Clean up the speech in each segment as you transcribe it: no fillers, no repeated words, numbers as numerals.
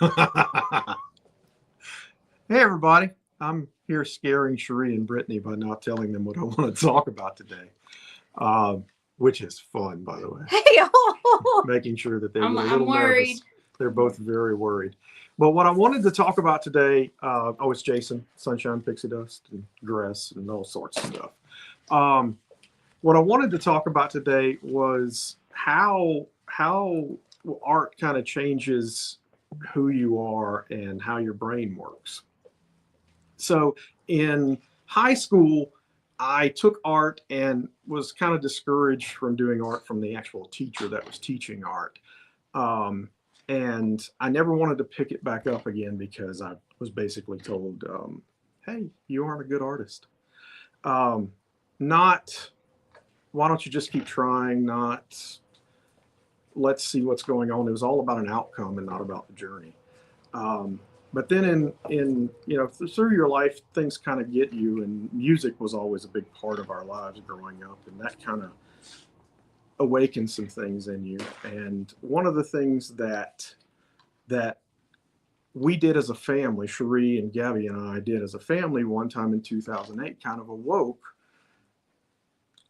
Hey, everybody. I'm here scaring Cherie and Brittany by not telling them what I want to talk about today, um, which is fun, by the way, Hey, oh, making sure that they I'm get a I'm little worried. nervous. They're both very worried. But what I wanted to talk about today, it's Jason, Sunshine Pixie Dust, and Dress, and all sorts of stuff. Um, what I wanted to talk about today was how art kind of changes who you are and how your brain works. So in high school, I took art and was kind of discouraged from doing art from the actual teacher that was teaching art. Um, and I never wanted to pick it back up again because I was basically told, hey, you aren't a good artist. Um, not, why don't you just keep trying? Not, let's see what's going on. It was all about an outcome and not about the journey. Um, but then in through your life, things kind of get you, and music was always a big part of our lives growing up, and that kind of awakens some things in you. And one of the things that we did as a family, Cherie and Gabby and I did as a family one time in 2008, kind of awoke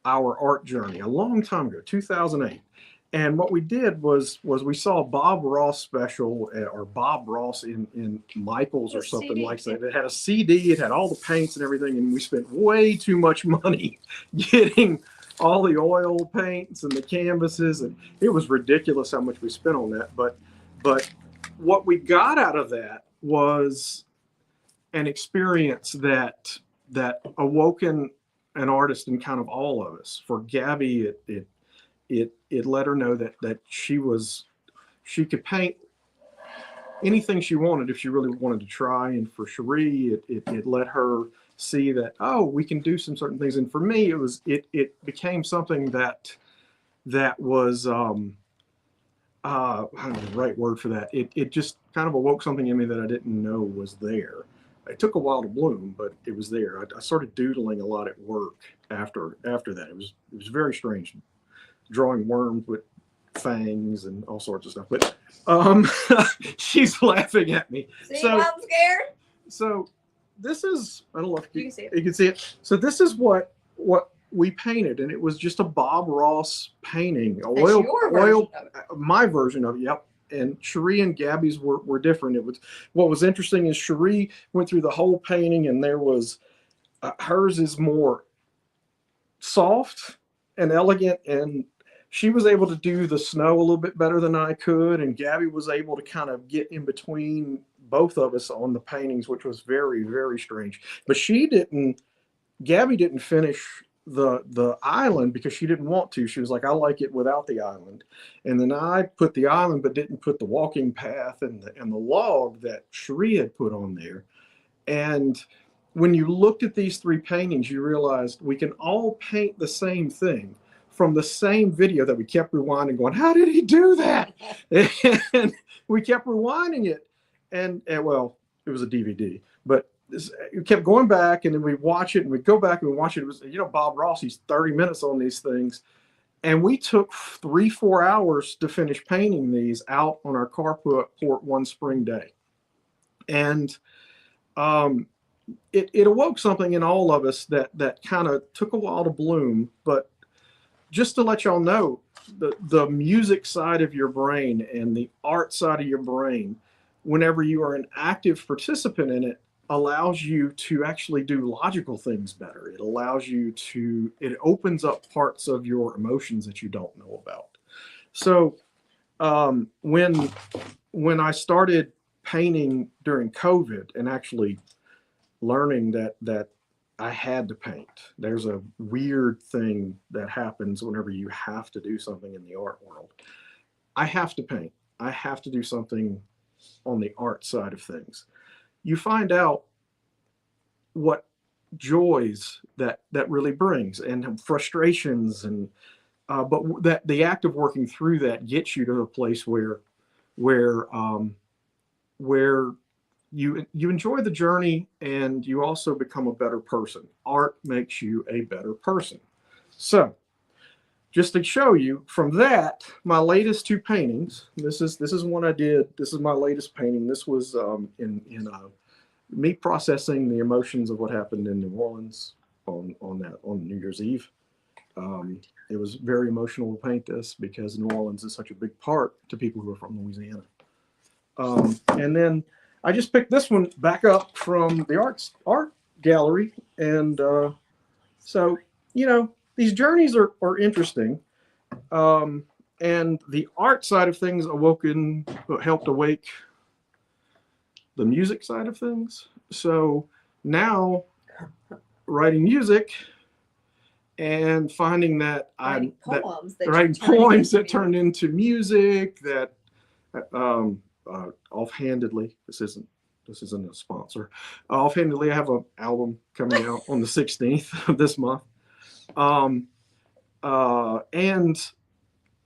our art journey a long time ago, 2008. And what we did was we saw Bob Ross special or Bob Ross in Michaels or something CD. like that. It had a CD, it had all the paints and everything, and we spent way too much money getting all the oil paints and the canvases, and it was ridiculous how much we spent on that. But what we got out of that was an experience that awoken an artist in kind of all of us. For Gabby, it let her know that she could paint anything she wanted if she really wanted to try. And for Cherie, it let her see that, oh, we can do some certain things. And for me, it became something that was I don't know the right word for that. It just kind of awoke something in me that I didn't know was there. It took a while to bloom, but it was there. I started doodling a lot at work after that. It was very strange, drawing worms with fangs and all sorts of stuff. But she's laughing at me. See, so, I'm scared. So this is, I don't know if you can see it. You can see it. So this is what we painted, and it was just a Bob Ross painting, oil, my version of it. Yep. And Cherie and Gabby's were different. It was what was interesting is Cherie went through the whole painting, and there was hers is more soft and elegant, and she was able to do the snow a little bit better than I could, and Gabby was able to kind of get in between both of us on the paintings, which was very, very strange. But Gabby didn't finish the island because she didn't want to. She was like, I like it without the island. And then I put the island but didn't put the walking path and the log that Cherie had put on there. And when you looked at these three paintings, you realized we can all paint the same thing from the same video that we kept rewinding, going, how did he do that? And we kept rewinding it. And well, it was a DVD, but we kept going back, and then we watch it and we go back and we watch it. It was, Bob Ross, he's 30 minutes on these things. And we took 3-4 hours to finish painting these out on our carport one spring day. And it awoke something in all of us that kind of took a while to bloom. But just to let y'all know, the music side of your brain and the art side of your brain, whenever you are an active participant in it, allows you to actually do logical things better. It opens up parts of your emotions that you don't know about. So when I started painting during COVID and actually learning that I had to paint. There's a weird thing that happens whenever you have to do something in the art world. I have to paint. I have to do something on the art side of things. You find out what joys that really brings and frustrations but that the act of working through that gets you to a place where where you enjoy the journey and you also become a better person. Art makes you a better person. So just to show you from that, my latest two paintings. This is one I did. This is my latest painting. This was in me processing the emotions of what happened in New Orleans on New Year's Eve. It was very emotional to paint this because New Orleans is such a big part to people who are from Louisiana. And then I just picked this one back up from the art gallery, and so these journeys are interesting. And the art side of things helped awake the music side of things. So now writing music and finding that Writing poems that turned into music, that offhandedly, this isn't a sponsor. Offhandedly, I have an album coming out on the 16th of this month. And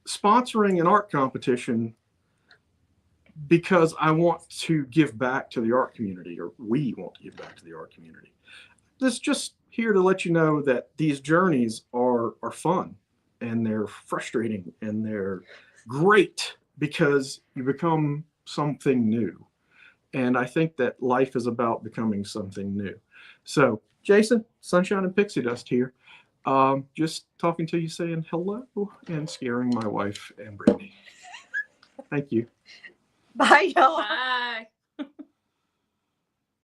sponsoring an art competition because I want to give back to the art community, or we want to give back to the art community. This just here to let you know that these journeys are fun, and they're frustrating, and they're great because you become something new. And I think that life is about becoming something new. So Jason, Sunshine and Pixie Dust here. Just talking to you, saying hello, and scaring my wife and Brittany. Thank you. Bye, y'all. Bye.